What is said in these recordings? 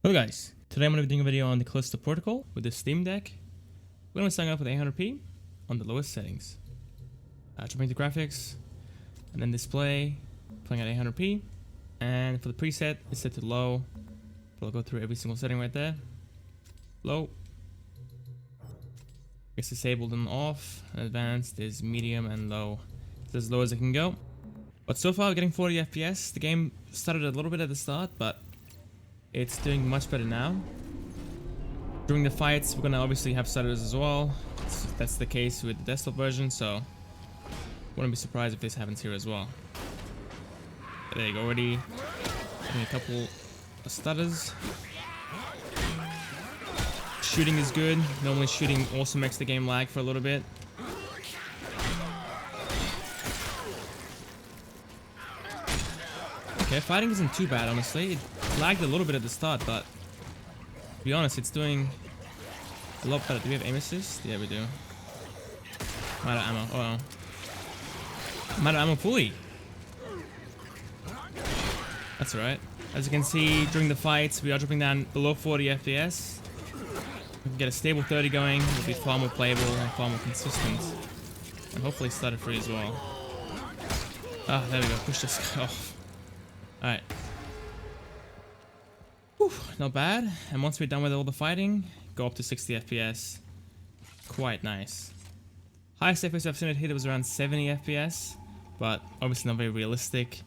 Hello guys, today I'm going to be doing a video on the Callisto protocol with the Steam Deck. We're going to start off with 800p on the lowest settings. Jumping to graphics, and then display, playing at 800p, and for the preset it's set to low, but I'll go through every single setting right there. Low, it's disabled and off, and advanced is medium and low. It's as low as it can go. But so far we're getting 40 FPS. The game started a little bit at the start, but it's doing much better now. During the fights, we're gonna obviously have stutters as well. That's the case with the desktop version, so wouldn't be surprised if this happens here as well. There you go, already getting a couple of stutters. Shooting is good. Normally shooting also makes the game lag for a little bit. Okay, fighting isn't too bad, honestly. It lagged a little bit at the start, but to be honest, it's doing a lot better. Do we have aim assist? Yeah, we do. I'm out of ammo. Oh, no. I'm out of ammo fully. That's alright. As you can see, during the fights, we are dropping down below 40 FPS. We can get a stable 30 going. It'll be far more playable and far more consistent. And hopefully stutter free as well. Ah, there we go. Push this guy off. Alright. Not bad. And once we're done with all the fighting, go up to 60 FPS. Quite nice. Highest FPS I've seen it hit was around 70 FPS, but obviously not very realistic.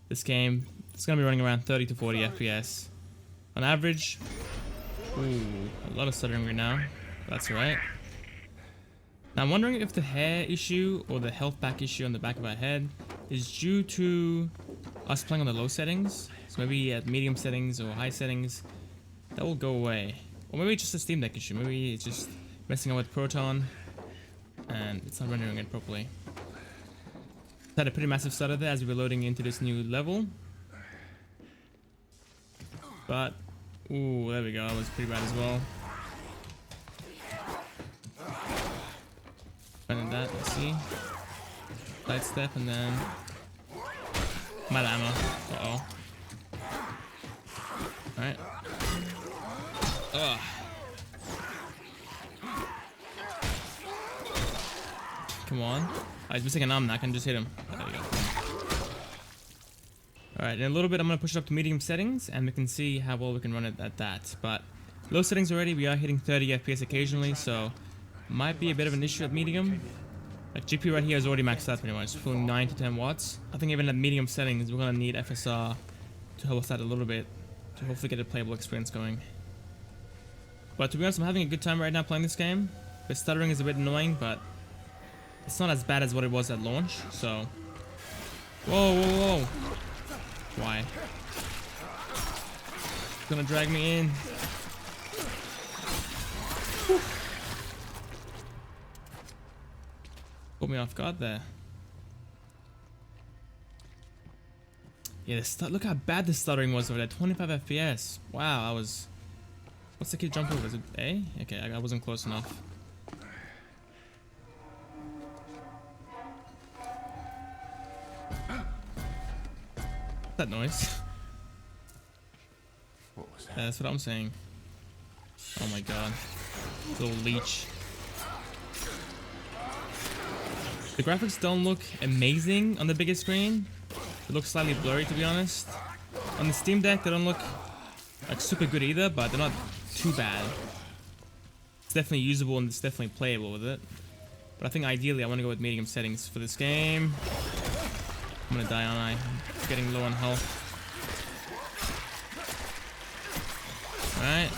This game, it's going to be running around 30 to 40 FPS. On average, ooh, a lot of stuttering right now. That's alright. Now I'm wondering if the hair issue or the health back issue on the back of our head is due to us playing on the low settings. So maybe at medium settings or high settings, that will go away. Or maybe it's just a Steam Deck issue. Maybe it's just messing up with Proton and it's not rendering it properly. Had a pretty massive stutter there as we were loading into this new level. But, ooh, there we go. That was pretty bad as well. And that, let's see. Side step and then I'm out of ammo. Uh-oh. Alright. Ugh. Come on. Oh, he's missing an arm now. I can just hit him. There we go. Alright, in a little bit I'm going to push it up to medium settings and we can see how well we can run it at that. But low settings already, we are hitting 30 FPS occasionally, so might be a bit of an issue at medium. Like GPU right here is already maxed out pretty much, pulling 9 to 10 watts. I think even at medium settings, we're going to need FSR to help us out a little bit to hopefully get a playable experience going. But to be honest, I'm having a good time right now playing this game. The stuttering is a bit annoying, but it's not as bad as what it was at launch, so... Whoa, whoa, whoa! Why? It's gonna drag me in. Whew. Put me off guard there. Yeah, look how bad the stuttering was over there. 25 FPS. Wow, I was... What's the kid jump over? Is it A? Okay, I wasn't close enough. What's that noise? What was that? Yeah, that's what I'm saying. Oh my god. Little leech. The graphics don't look amazing on the biggest screen. It looks slightly blurry, to be honest. On the Steam Deck, they don't look like super good either, but they're not too bad. It's definitely usable and it's definitely playable with it. But I think ideally I want to go with medium settings for this game. I'm gonna die, aren't I? I'm getting low on health. Alright.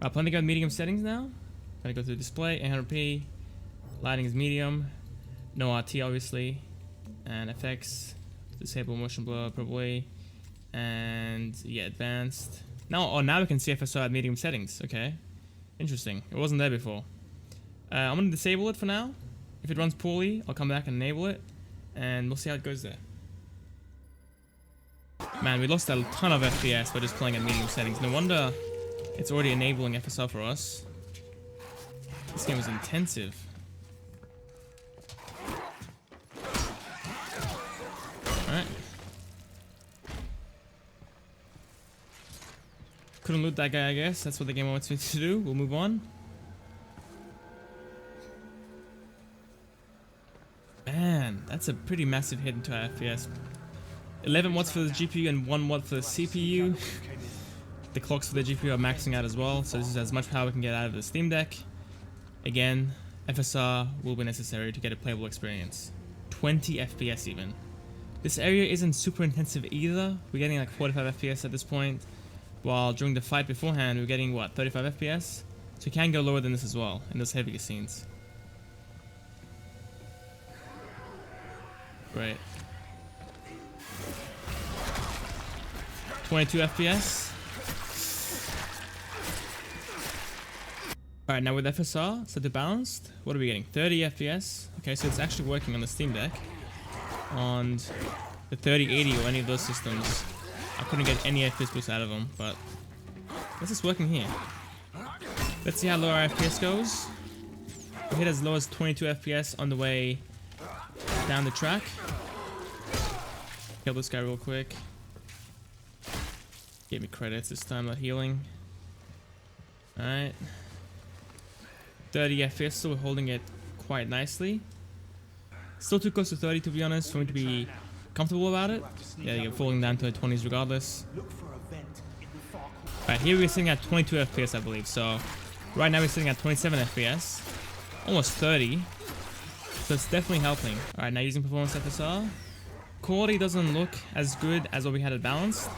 I plan to go with medium settings now. Gonna go through display, 800p. Lighting is medium. No RT, obviously. And FX. Disable motion blur, probably. And yeah, advanced. Now we can see FSR at medium settings. Okay. Interesting. It wasn't there before. I'm gonna disable it for now. If it runs poorly, I'll come back and enable it. And we'll see how it goes there. Man, we lost a ton of FPS by just playing at medium settings. No wonder it's already enabling FSR for us. This game is intensive. Alright. Couldn't loot that guy, I guess. That's what the game wants me to do. We'll move on. Man, that's a pretty massive hit into our FPS. 11 watts for the GPU and 1 watt for the CPU. The clocks for the GPU are maxing out as well, so this is as much power we can get out of the Steam Deck. Again, FSR will be necessary to get a playable experience. 20 FPS even. This area isn't super intensive either. We're getting like 45 FPS at this point, while during the fight beforehand we're getting what, 35 FPS? So you can go lower than this as well in those heavier scenes. Great. 22 FPS. Alright, now with FSR set to balanced, what are we getting? 30 FPS. Okay, so it's actually working on the Steam Deck. On the 3080 or any of those systems, I couldn't get any FPS boost out of them, but this is working here. Let's see how low our FPS goes. We hit as low as 22 FPS on the way down the track. Kill this guy real quick. Gave me credits this time, not healing. Alright. 30 FPS, still holding it quite nicely. Still too close to 30 to be honest, for me to be comfortable about it. Yeah, you're falling down to the 20s regardless. Alright, here we're sitting at 22 FPS I believe, so right now we're sitting at 27 FPS. Almost 30. So it's definitely helping. Alright, now using performance FSR. Quality doesn't look as good as what we had at balanced.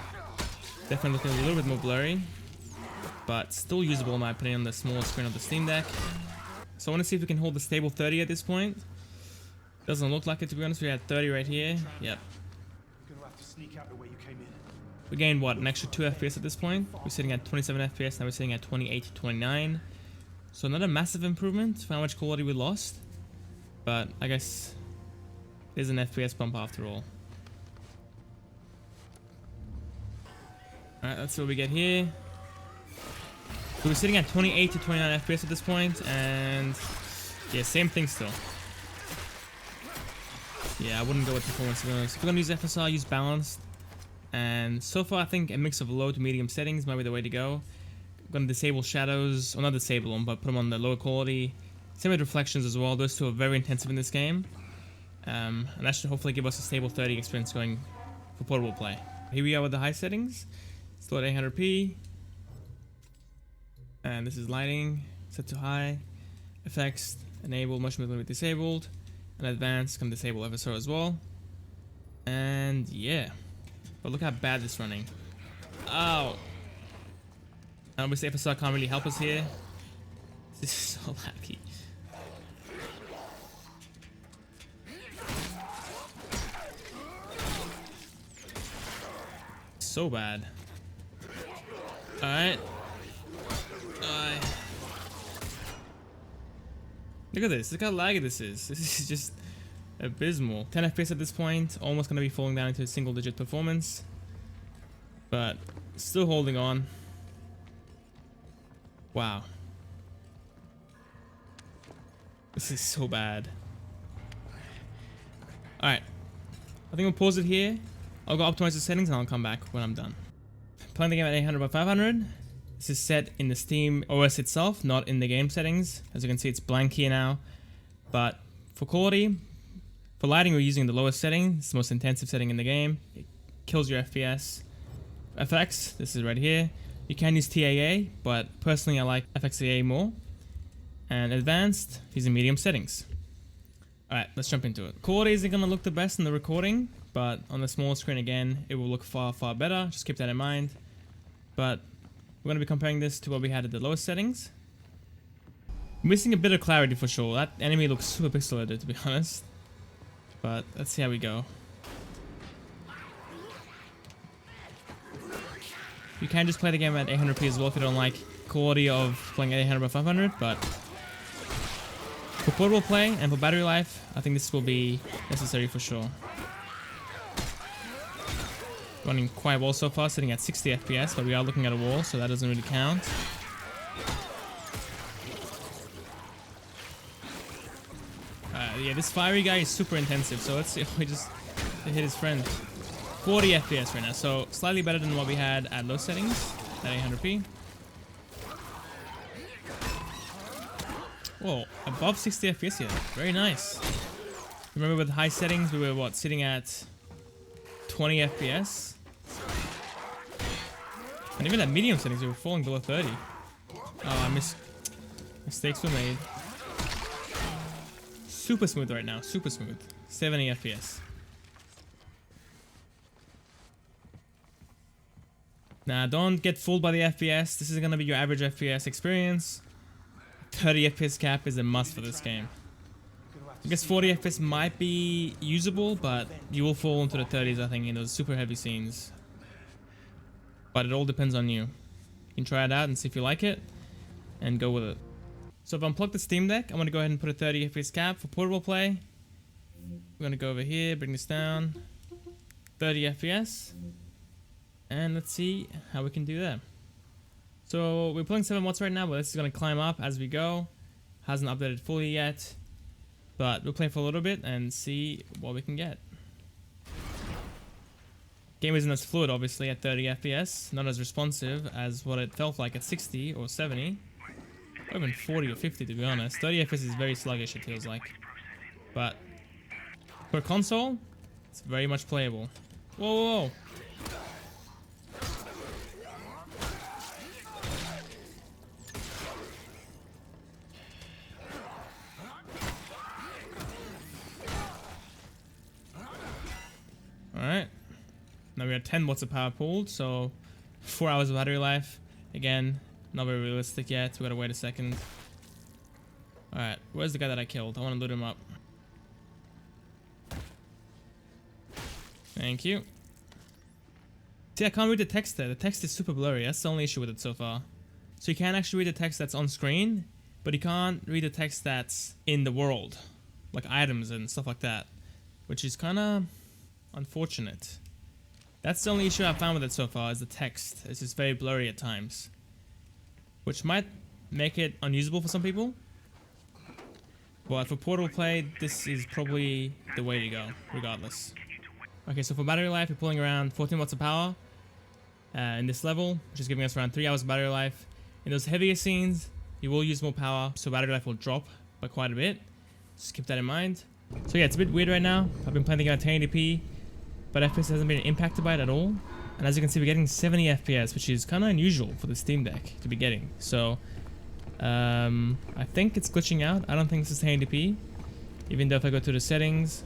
Definitely looking a little bit more blurry, but still usable in my opinion on the small screen of the Steam Deck. So I want to see if we can hold the stable 30 at this point. Doesn't look like it to be honest. We're at 30 right here. Yep. We gained what, an extra 2 FPS at this point. We're sitting at 27 FPS, now we're sitting at 28 to 29. So not a massive improvement for how much quality we lost, but I guess there's an FPS bump after all. Alright, let's see what we get here. So we're sitting at 28 to 29 FPS at this point, and yeah, same thing still. Yeah, I wouldn't go with performance to be honest. If we're gonna use FSR, use balanced. And so far I think a mix of low to medium settings might be the way to go. I'm gonna disable shadows, or not disable them, but put them on the lower quality. Same with reflections as well, those two are very intensive in this game. And that should hopefully give us a stable 30 experience going for portable play. Here we are with the high settings. Still at 800p. And this is lighting, set to high. Effects, enable, motion blur disabled. And advanced, can disable FSR as well. And yeah. But look how bad this is running. Oh! And obviously FSR can't really help us here. This is so laggy. So bad. Alright. Look at this. Look how laggy this is. This is just abysmal. 10 FPS at this point. Almost going to be falling down into a single digit performance. But still holding on. Wow. This is so bad. Alright. I think we'll pause it here. I'll go optimize the settings and I'll come back when I'm done. Playing the game at 800 by 500. This is set in the Steam OS itself, not in the game settings. As you can see, it's blank here now. But for quality, for lighting, we're using the lowest setting. It's the most intensive setting in the game. It kills your FPS. FX, this is right here. You can use TAA, but personally I like FXAA more. And advanced, using medium settings. Alright, let's jump into it. Quality isn't going to look the best in the recording, but on the small screen again, it will look far, far better. Just keep that in mind. But we're going to be comparing this to what we had at the lowest settings. Missing a bit of clarity for sure. That enemy looks super pixelated to be honest. But let's see how we go. You can just play the game at 800p as well if you don't like quality of playing at 800 by 500, but for portable play and for battery life, I think this will be necessary for sure. Running quite well so far, sitting at 60 FPS, but we are looking at a wall, so that doesn't really count. Yeah, this fiery guy is super intensive, so let's see if we just hit his friend. 40 FPS right now, so slightly better than what we had at low settings. at 800p. Whoa, above 60 FPS here. Very nice. Remember with high settings, we were what, sitting at 20 FPS? And even at medium settings, we were falling below 30. Oh, I missed. Mistakes were made. Super smooth right now, super smooth. 70 FPS. Now, don't get fooled by the FPS. This is gonna be your average FPS experience. 30 FPS cap is a must for this game. I guess 40 FPS might be usable, but you will fall into the 30s, I think, in those super heavy scenes. But it all depends on you. You can try it out and see if you like it, and go with it. So if I unplug the Steam Deck, I'm going to go ahead and put a 30 FPS cap for portable play. We're going to go over here, bring this down. 30 FPS. And let's see how we can do that. So we're pulling 7 watts right now, but this is going to climb up as we go. Hasn't updated fully yet. But we'll play for a little bit and see what we can get. Game isn't as fluid, obviously, at 30 FPS. Not as responsive as what it felt like at 60 or 70. Or even 40 or 50, to be honest. 30 FPS is very sluggish, it feels like. But for a console, it's very much playable. Whoa, whoa, whoa. Alright. Now we have 10 watts of power pulled, so 4 hours of battery life. Again, not very realistic yet. We gotta wait a second. Alright, where's the guy that I killed? I wanna loot him up. Thank you. See, I can't read the text there. The text is super blurry. That's the only issue with it so far. So you can actually read the text that's on screen, but you can't read the text that's in the world. Like items and stuff like that. Which is kinda unfortunate. That's the only issue I've found with it so far, is the text. It's just very blurry at times. Which might make it unusable for some people. But for portable play, this is probably the way to go, regardless. Okay, so for battery life, we're pulling around 14 watts of power in this level, which is giving us around 3 hours of battery life. In those heavier scenes, you will use more power, so battery life will drop by quite a bit. Just keep that in mind. So yeah, it's a bit weird right now. I've been playing the game at 1080p, but FPS hasn't been impacted by it at all. And as you can see, we're getting 70 FPS, which is kind of unusual for the Steam Deck to be getting. So I think it's glitching out. I don't think this is 1080p. Even though if I go to the settings,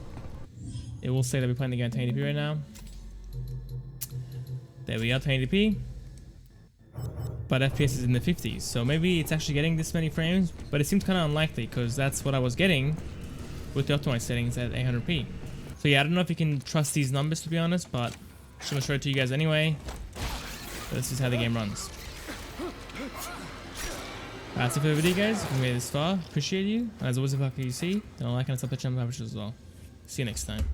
it will say that we're playing the game at 1080p right now. There we are, 1080p. But FPS is in the 50s, so maybe it's actually getting this many frames, but it seems kind of unlikely because that's what I was getting with the optimized settings at 800p. So yeah, I don't know if you can trust these numbers, to be honest, but I'm just gonna show it to you guys anyway. This is how the game runs. That's it for the video, guys. If you made it this far, appreciate you. As always, if I can see, don't like and sub the channel as well. See you next time.